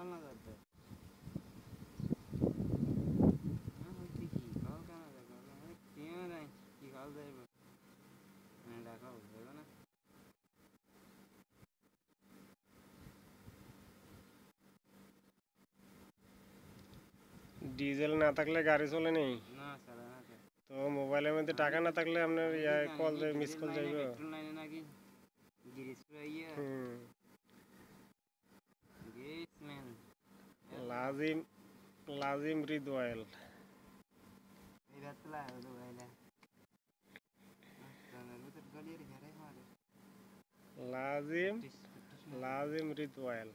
না যাতে কি কল কেন কেউ নাই কি কল যাইব দেখা বুঝবে না ডিজেল না থাকলে গাড়ি চলে নেই না চলে না তো মোবাইলের মধ্যে টাকা না থাকলে আপনার কল মিস কল যাইব পেট্রোল লাইনে নাকি গিরিস ইয়ে গিরিস ম্যান লাজিম লাজিম রিদ অয়েল এবার তো লাগে তো ভাইলা গাড়ি ঘরে মারে লাজিম লাজিম রিদ অয়েল